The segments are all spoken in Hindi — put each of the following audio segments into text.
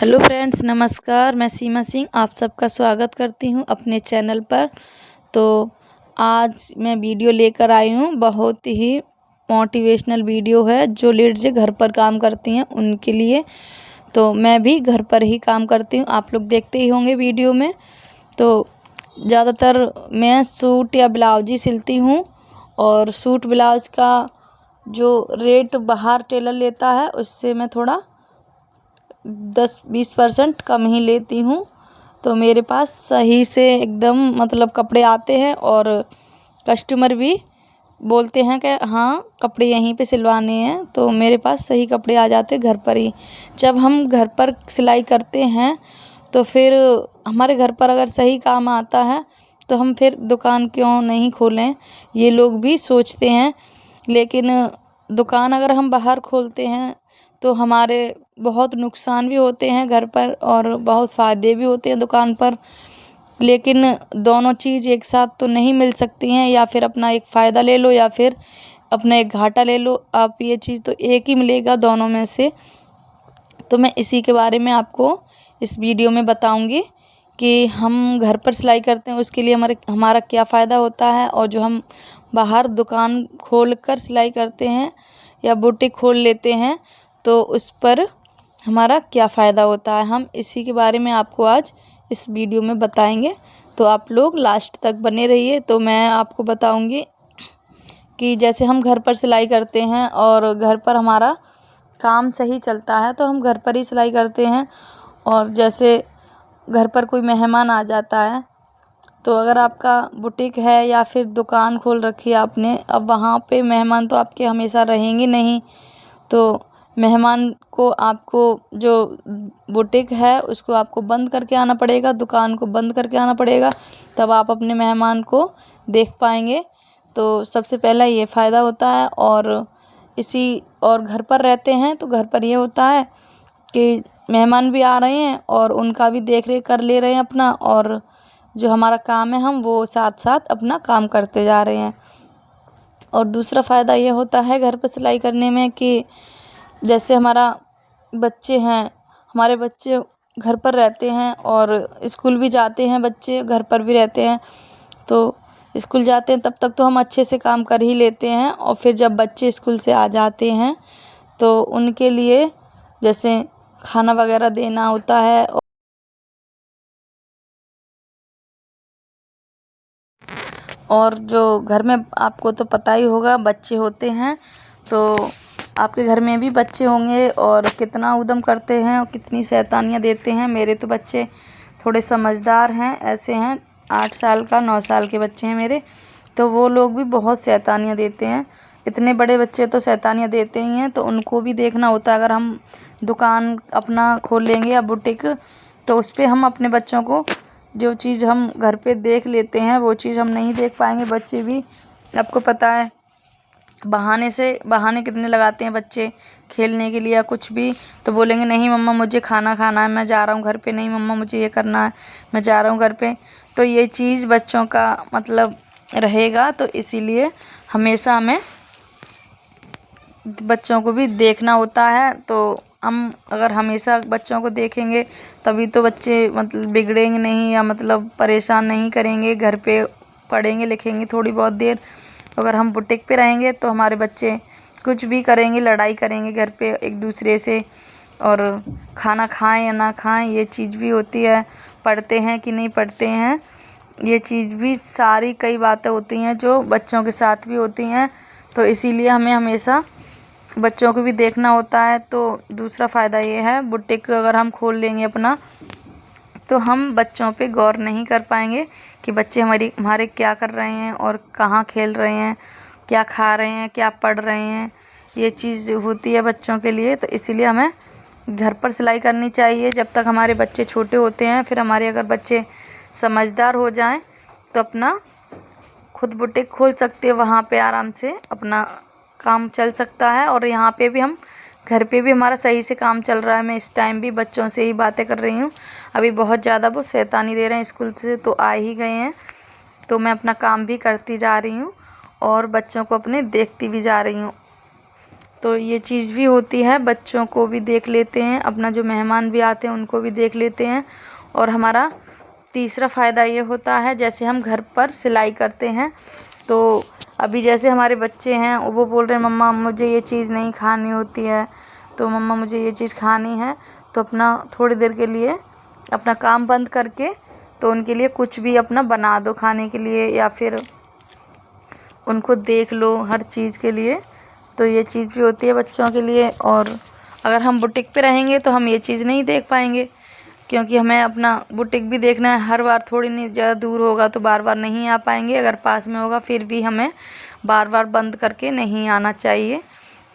हेलो फ्रेंड्स, नमस्कार। मैं सीमा सिंह आप सबका स्वागत करती हूं अपने चैनल पर। तो आज मैं वीडियो लेकर आई हूं, बहुत ही मोटिवेशनल वीडियो है जो लेडीज़ घर पर काम करती हैं उनके लिए। तो मैं भी घर पर ही काम करती हूं, आप लोग देखते ही होंगे वीडियो में। तो ज़्यादातर मैं सूट या ब्लाउज ही सिलती हूं, और सूट ब्लाउज का जो रेट बाहर टेलर लेता है उससे मैं थोड़ा 10-20% कम ही लेती हूँ। तो मेरे पास सही से एकदम मतलब कपड़े आते हैं, और कस्टमर भी बोलते हैं कि हाँ कपड़े यहीं पे सिलवाने हैं, तो मेरे पास सही कपड़े आ जाते हैं घर पर ही। जब हम घर पर सिलाई करते हैं तो फिर हमारे घर पर अगर सही काम आता है तो हम फिर दुकान क्यों नहीं खोलें, ये लोग भी सोचते हैं। लेकिन दुकान अगर हम बाहर खोलते हैं तो हमारे बहुत नुकसान भी होते हैं घर पर, और बहुत फ़ायदे भी होते हैं दुकान पर। लेकिन दोनों चीज़ एक साथ तो नहीं मिल सकती हैं, या फिर अपना एक फ़ायदा ले लो या फिर अपना एक घाटा ले लो आप, ये चीज़ तो एक ही मिलेगा दोनों में से। तो मैं इसी के बारे में आपको इस वीडियो में बताऊंगी कि हम घर पर सिलाई करते हैं उसके लिए हमारा क्या फ़ायदा होता है, और जो हम बाहर दुकान खोल कर सिलाई करते हैं या बुटीक खोल लेते हैं तो उस पर हमारा क्या फ़ायदा होता है, हम इसी के बारे में आपको आज इस वीडियो में बताएंगे। तो आप लोग लास्ट तक बने रहिए। तो मैं आपको बताऊंगी कि जैसे हम घर पर सिलाई करते हैं और घर पर हमारा काम सही चलता है तो हम घर पर ही सिलाई करते हैं। और जैसे घर पर कोई मेहमान आ जाता है तो अगर आपका बुटीक है या फिर दुकान खोल रखी है आपने, अब वहाँ पे मेहमान तो आपके हमेशा रहेंगे नहीं। तो मेहमान को आपको जो बुटीक है उसको आपको बंद करके आना पड़ेगा, दुकान को बंद करके आना पड़ेगा, तब आप अपने मेहमान को देख पाएंगे। तो सबसे पहला ये फ़ायदा होता है। और घर पर रहते हैं तो घर पर ये होता है कि मेहमान भी आ रहे हैं और उनका भी देख रेख कर ले रहे हैं अपना, और जो हमारा काम है हम वो साथ साथ अपना काम करते जा रहे हैं। और दूसरा फ़ायदा ये होता है घर पर सिलाई करने में कि जैसे हमारे बच्चे घर पर रहते हैं और स्कूल भी जाते हैं, बच्चे घर पर भी रहते हैं। तो स्कूल जाते हैं तब तक तो हम अच्छे से काम कर ही लेते हैं, और फिर जब बच्चे स्कूल से आ जाते हैं तो उनके लिए जैसे खाना वगैरह देना होता है। और जो घर में आपको तो पता ही होगा बच्चे होते हैं, तो आपके घर में भी बच्चे होंगे और कितना उद्यम करते हैं और कितनी शैतानियाँ देते हैं। मेरे तो बच्चे थोड़े समझदार हैं, ऐसे हैं 8 साल का 9 साल के बच्चे हैं मेरे, तो वो लोग भी बहुत शैतानियाँ देते हैं। इतने बड़े बच्चे तो शैतानियाँ देते ही हैं, तो उनको भी देखना होता है। अगर हम दुकान अपना खोल लेंगे या बुटीक, तो उस पर हम अपने बच्चों को जो चीज़ हम घर पे देख लेते हैं वो चीज़ हम नहीं देख पाएंगे। बच्चे भी आपको पता है बहाने कितने लगाते हैं बच्चे खेलने के लिए या कुछ भी, तो बोलेंगे नहीं मम्मा मुझे खाना खाना है, मैं जा रहा हूँ घर पे, नहीं मम्मा मुझे ये करना है, मैं जा रहा हूँ घर पे। तो ये चीज़ बच्चों का मतलब रहेगा, तो इसीलिए हमेशा हमें बच्चों को भी देखना होता है। तो हम अगर हमेशा बच्चों को देखेंगे तभी तो बच्चे मतलब बिगड़ेंगे नहीं या मतलब परेशान नहीं करेंगे, घर पे पढ़ेंगे लिखेंगे थोड़ी बहुत देर। अगर हम बुटीक पे रहेंगे तो हमारे बच्चे कुछ भी करेंगे, लड़ाई करेंगे घर पे एक दूसरे से, और खाना खाएं या ना खाएं ये चीज़ भी होती है, पढ़ते हैं कि नहीं पढ़ते हैं, ये चीज़ भी सारी कई बातें होती हैं जो बच्चों के साथ भी होती हैं। तो इसीलिए हमें हमेशा बच्चों को भी देखना होता है। तो दूसरा फ़ायदा ये है, बुटीक अगर हम खोल लेंगे अपना तो हम बच्चों पे गौर नहीं कर पाएंगे कि बच्चे हमारे क्या कर रहे हैं और कहाँ खेल रहे हैं, क्या खा रहे हैं, क्या पढ़ रहे हैं, ये चीज़ होती है बच्चों के लिए। तो इसीलिए हमें घर पर सिलाई करनी चाहिए जब तक हमारे बच्चे छोटे होते हैं। फिर हमारे अगर बच्चे समझदार हो जाएं तो अपना खुद बुटीक खोल सकते हैं, वहाँ पे आराम से अपना काम चल सकता है। और यहाँ पे भी हम घर पे भी हमारा सही से काम चल रहा है। मैं इस टाइम भी बच्चों से ही बातें कर रही हूँ, अभी बहुत ज़्यादा वो शैतानी दे रहे हैं, स्कूल से तो आ ही गए हैं, तो मैं अपना काम भी करती जा रही हूँ और बच्चों को अपने देखती भी जा रही हूँ। तो ये चीज़ भी होती है, बच्चों को भी देख लेते हैं, अपना जो मेहमान भी आते हैं उनको भी देख लेते हैं। और हमारा तीसरा फ़ायदा ये होता है, जैसे हम घर पर सिलाई करते हैं तो अभी जैसे हमारे बच्चे हैं वो बोल रहे हैं मम्मा मुझे ये चीज़ नहीं खानी होती है, तो मम्मा मुझे ये चीज़ खानी है, तो अपना थोड़ी देर के लिए अपना काम बंद करके तो उनके लिए कुछ भी अपना बना दो खाने के लिए, या फिर उनको देख लो हर चीज़ के लिए। तो ये चीज़ भी होती है बच्चों के लिए। और अगर हम बुटीक पे रहेंगे तो हम ये चीज़ नहीं देख पाएंगे, क्योंकि हमें अपना बुटीक भी देखना है। हर बार थोड़ी नहीं, ज़्यादा दूर होगा तो बार बार नहीं आ पाएंगे, अगर पास में होगा फिर भी हमें बार बार बंद करके नहीं आना चाहिए।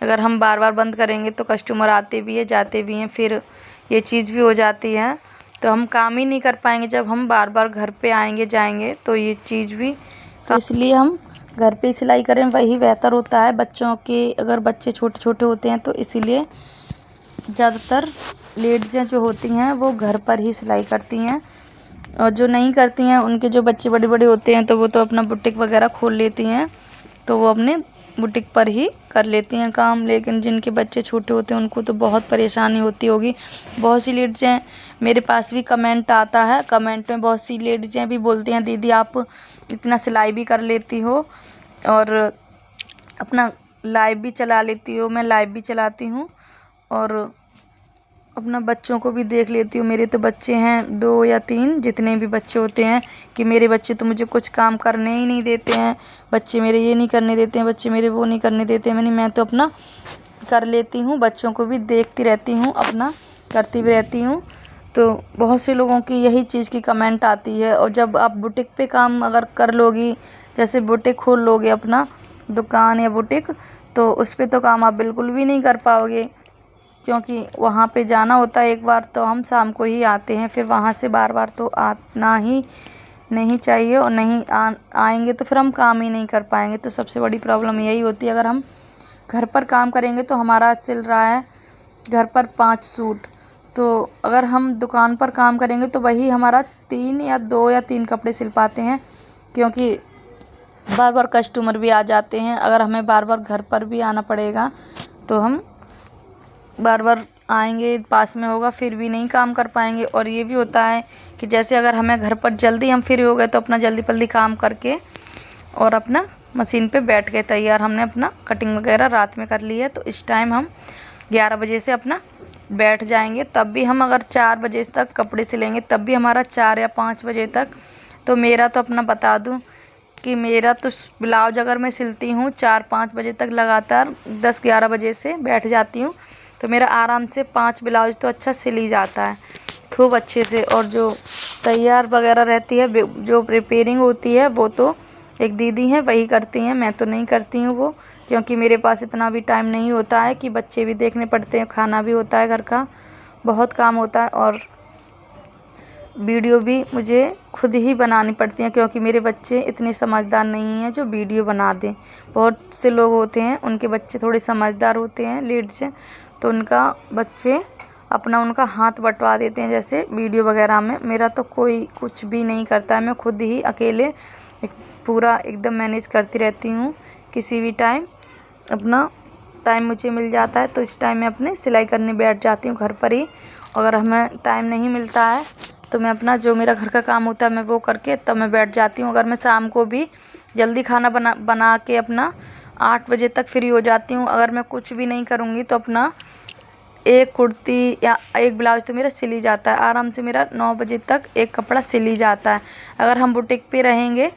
अगर हम बार बार बंद करेंगे तो कस्टमर आते भी है जाते भी हैं, फिर ये चीज़ भी हो जाती है, तो हम काम ही नहीं कर पाएंगे। जब हम बार बार घर पे आएंगे जाएंगे तो ये चीज़ भी, तो इसलिए हम घर पे सिलाई करें वही बेहतर होता है। बच्चों के अगर बच्चे छोटे छोटे होते हैं तो इसीलिए ज़्यादातर लेडीज़ें जो होती हैं वो घर पर ही सिलाई करती हैं, और जो नहीं करती हैं उनके जो बच्चे बड़े बड़े होते हैं तो वो तो अपना बुटीक वगैरह खोल लेती हैं, तो वो अपने बुटीक पर ही कर लेती हैं काम। लेकिन जिनके बच्चे छोटे होते हैं उनको तो बहुत परेशानी होती होगी। बहुत सी लेडीज़ें, मेरे पास भी कमेंट आता है, कमेंट में बहुत सी लेडीज़ें भी बोलती हैं दीदी आप इतना सिलाई भी कर लेती हो और अपना लाइव भी चला लेती हो। मैं लाइव भी चलाती हूँ और अपना बच्चों को भी देख लेती हूँ। मेरे तो बच्चे हैं 2 या 3, जितने भी बच्चे होते हैं, कि मेरे बच्चे तो मुझे कुछ काम करने ही नहीं देते हैं, बच्चे मेरे ये नहीं करने देते हैं, बच्चे मेरे वो नहीं करने देते हैं। मैं तो अपना कर लेती हूँ, बच्चों को भी देखती रहती हूँ, अपना करती भी रहती हूँ। तो बहुत से लोगों की यही चीज़ की कमेंट आती है। और जब आप बुटीक पे काम अगर कर लोगी, जैसे बुटीक खोल लोगे अपना दुकान या बुटीक, तो उस पर तो काम आप बिल्कुल भी नहीं कर पाओगे, क्योंकि वहाँ पे जाना होता है एक बार, तो हम शाम को ही आते हैं, फिर वहाँ से बार बार तो आना ही नहीं चाहिए, और नहीं आएंगे तो फिर हम काम ही नहीं कर पाएंगे। तो सबसे बड़ी प्रॉब्लम यही होती है। अगर हम घर पर काम करेंगे तो हमारा सिल रहा है घर पर 5 सूट, तो अगर हम दुकान पर काम करेंगे तो वही हमारा 3 या 2 या 3 कपड़े सिल पाते हैं, क्योंकि बार बार कस्टमर भी आ जाते हैं। अगर हमें बार बार घर पर भी आना पड़ेगा तो हम बार बार आएंगे, पास में होगा, फिर भी नहीं काम कर पाएंगे। और ये भी होता है कि जैसे अगर हमें घर पर जल्दी हम फ्री हो गए तो अपना जल्दी जल्दी काम करके और अपना मशीन पे बैठ गए तैयार, हमने अपना कटिंग वगैरह रात में कर ली है, तो इस टाइम हम 11 बजे से अपना बैठ जाएंगे। तब भी हम अगर 4 बजे तक कपड़े सिलेंगे तब भी हमारा 4 या 5 बजे तक, तो मेरा तो अपना बता दूं कि मेरा तो ब्लाउज अगर मैं सिलती हूँ 4-5 बजे तक लगातार, 10-11 बजे से बैठ जाती हूँ, तो मेरा आराम से 5 ब्लाउज तो अच्छा सिल ही जाता है खूब अच्छे से। और जो तैयार वगैरह रहती है, जो रिपेयरिंग होती है, वो तो एक दीदी हैं वही करती हैं, मैं तो नहीं करती हूँ वो, क्योंकि मेरे पास इतना भी टाइम नहीं होता है कि बच्चे भी देखने पड़ते हैं, खाना भी होता है घर का, बहुत काम होता है, और वीडियो भी मुझे खुद ही बनानी पड़ती हैं, क्योंकि मेरे बच्चे इतने समझदार नहीं हैं जो वीडियो बना दें। बहुत से लोग होते हैं उनके बच्चे थोड़े समझदार होते हैं लेडीज़, तो उनका बच्चे अपना उनका हाथ बटवा देते हैं जैसे वीडियो वगैरह में। मेरा तो कोई कुछ भी नहीं करता है, मैं खुद ही अकेले पूरा एकदम मैनेज करती रहती हूँ। किसी भी टाइम अपना टाइम मुझे मिल जाता है तो इस टाइम मैं अपने सिलाई करने बैठ जाती हूँ घर पर ही। अगर हमें टाइम नहीं मिलता है तो मैं अपना जो मेरा घर का काम होता है मैं वो करके तब मैं बैठ जाती हूँ। अगर मैं शाम को भी जल्दी खाना बना के अपना 8 बजे तक फ्री हो जाती हूँ। अगर मैं कुछ भी नहीं करूँगी तो अपना एक कुर्ती या एक ब्लाउज तो मेरा सिल ही जाता है आराम से। मेरा 9 बजे तक एक कपड़ा सिल ही जाता है। अगर हम बुटीक पे रहेंगे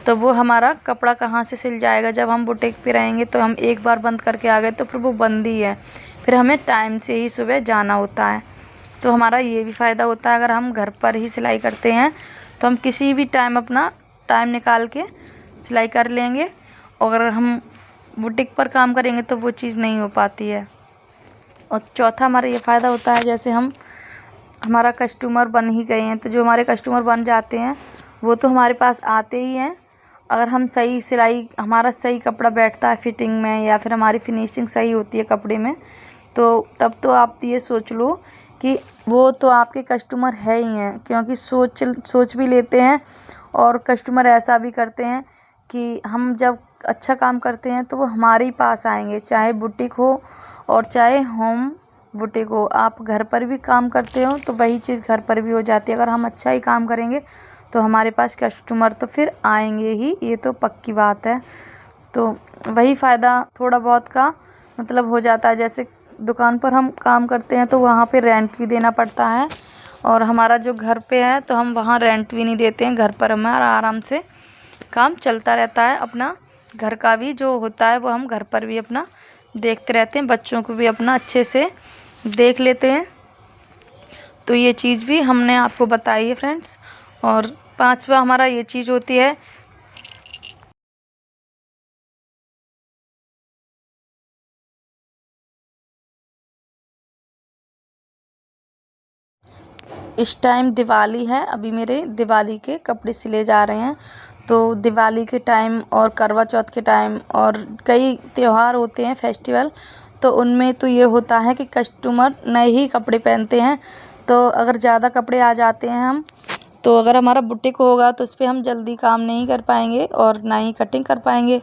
तो वो हमारा कपड़ा कहाँ से सिल जाएगा। जब हम बुटीक पे रहेंगे तो हम एक बार बंद करके आ गए तो फिर वो बंद ही है, फिर हमें टाइम से ही सुबह जाना होता है। तो हमारा ये भी फ़ायदा होता है, अगर हम घर पर ही सिलाई करते हैं तो हम किसी भी टाइम अपना टाइम निकाल के सिलाई कर लेंगे। और अगर हम बुटीक पर काम करेंगे तो वो चीज़ नहीं हो पाती है। और चौथा हमारा ये फ़ायदा होता है, जैसे हम हमारा कस्टमर बन ही गए हैं तो जो हमारे कस्टमर बन जाते हैं वो तो हमारे पास आते ही हैं। अगर हम सही सिलाई, हमारा सही कपड़ा बैठता है फिटिंग में या फिर हमारी फिनिशिंग सही होती है कपड़े में, तो तब तो आप ये सोच लो कि वो तो आपके कस्टमर है ही हैं। क्योंकि सोच भी लेते हैं और कस्टमर ऐसा भी करते हैं कि हम जब अच्छा काम करते हैं तो वो हमारे ही पास आएंगे, चाहे बुटीक हो और चाहे होम बुटीक हो। आप घर पर भी काम करते हो तो वही चीज़ घर पर भी हो जाती है। अगर हम अच्छा ही काम करेंगे तो हमारे पास कस्टमर तो फिर आएंगे ही, ये तो पक्की बात है। तो वही फ़ायदा थोड़ा बहुत का मतलब हो जाता है। जैसे दुकान पर हम काम करते हैं तो वहाँ पे रेंट भी देना पड़ता है, और हमारा जो घर पे है तो हम वहाँ रेंट भी नहीं देते हैं। घर पर हमारा आराम से काम चलता रहता है। अपना घर का भी जो होता है वो हम घर पर भी अपना देखते रहते हैं, बच्चों को भी अपना अच्छे से देख लेते हैं। तो ये चीज़ भी हमने आपको बताई है फ्रेंड्स। और पांचवा हमारा ये चीज़ होती है इस टाइम दिवाली है, अभी मेरे दिवाली के कपड़े सिले जा रहे हैं। तो दिवाली के टाइम और करवा चौथ के टाइम और कई त्यौहार होते हैं फेस्टिवल, तो उनमें तो ये होता है कि कस्टमर नए ही कपड़े पहनते हैं। तो अगर ज़्यादा कपड़े आ जाते हैं हम, तो अगर हमारा बुटीक होगा तो उस पर हम जल्दी काम नहीं कर पाएंगे और ना ही कटिंग कर पाएंगे,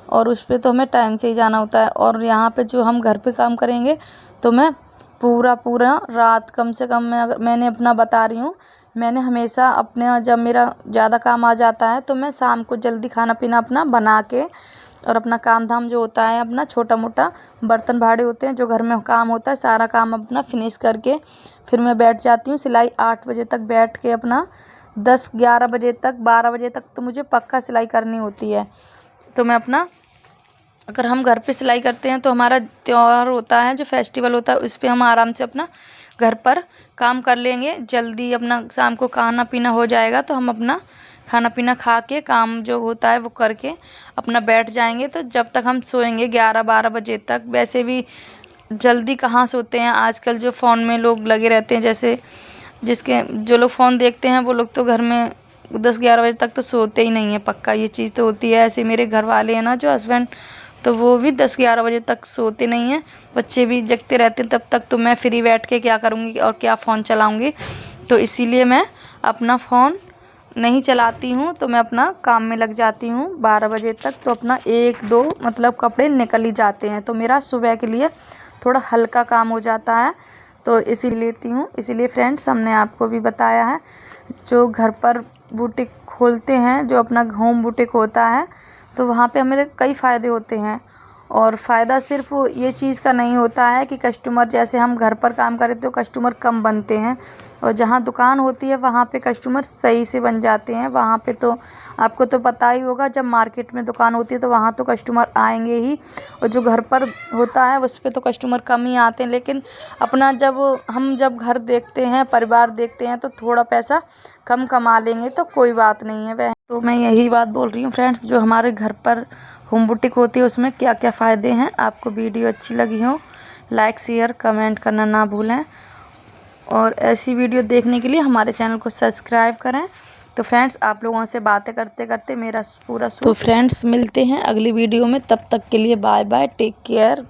और उस पर तो हमें टाइम से ही जाना होता है। और यहाँ पे जो हम घर पे काम करेंगे तो मैं पूरा रात, कम से कम मैंने अपना बता रही हूँ, मैंने हमेशा अपने जब मेरा ज़्यादा काम आ जाता है तो मैं शाम को जल्दी खाना पीना अपना बना के और अपना काम धाम जो होता है, अपना छोटा मोटा बर्तन भाड़े होते हैं जो घर में काम होता है, सारा काम अपना फिनिश करके फिर मैं बैठ जाती हूँ सिलाई। 8 बजे तक बैठ के अपना 10-11 बजे तक 12 बजे तक तो मुझे पक्का सिलाई करनी होती है। तो मैं अपना, अगर हम घर पे सिलाई करते हैं तो हमारा त्यौहार होता है जो फेस्टिवल होता है उस पर हम आराम से अपना घर पर काम कर लेंगे जल्दी। अपना शाम को खाना पीना हो जाएगा तो हम अपना खाना पीना खा के काम जो होता है वो करके अपना बैठ जाएंगे। तो जब तक हम सोएंगे 11-12 बजे तक, वैसे भी जल्दी कहाँ सोते हैं आजकल, जो फ़ोन में लोग लगे रहते हैं। जैसे जो लोग फ़ोन देखते हैं वो लोग तो घर में 10-11 बजे तक तो सोते ही नहीं है, पक्का ये चीज़ तो होती है। ऐसे मेरे घर वाले हैं ना जो हस्बैंड, तो वो भी 10-11 बजे तक सोते नहीं हैं, बच्चे भी जगते रहते हैं। तब तक तो मैं फ्री बैठ के क्या करूँगी और क्या फ़ोन चलाऊँगी। तो इसीलिए मैं अपना फ़ोन नहीं चलाती हूँ, तो मैं अपना काम में लग जाती हूँ 12 बजे तक। तो अपना 1-2 मतलब कपड़े निकल ही जाते हैं, तो मेरा सुबह के लिए थोड़ा हल्का काम हो जाता है, तो इसी लेती हूँ। इसीलिए फ्रेंड्स हमने आपको भी बताया है, जो घर पर बुटीक खोलते हैं, जो अपना होम बुटीक होता है, तो वहाँ पे हमें कई फ़ायदे होते हैं। और फ़ायदा सिर्फ ये चीज़ का नहीं होता है कि कस्टमर, जैसे हम घर पर काम करें तो कस्टमर कम बनते हैं, और जहाँ दुकान होती है वहाँ पे कस्टमर सही से बन जाते हैं। वहाँ पे तो आपको तो पता ही होगा, जब मार्केट में दुकान होती है तो वहाँ तो कस्टमर आएंगे ही, और जो घर पर होता है उस पर तो कस्टमर कम ही आते हैं। लेकिन अपना जब घर देखते हैं, परिवार देखते हैं, तो थोड़ा पैसा कम कमा लेंगे तो कोई बात नहीं है वह। तो मैं यही बात बोल रही हूँ फ्रेंड्स, जो हमारे घर पर होम बुटीक होती है उसमें क्या क्या फ़ायदे हैं। आपको वीडियो अच्छी लगी हो, लाइक शेयर कमेंट करना ना भूलें, और ऐसी वीडियो देखने के लिए हमारे चैनल को सब्सक्राइब करें। तो फ्रेंड्स, आप लोगों से बातें करते करते मेरा पूरा तो फ्रेंड्स मिलते हैं अगली वीडियो में, तब तक के लिए बाय बाय, टेक केयर।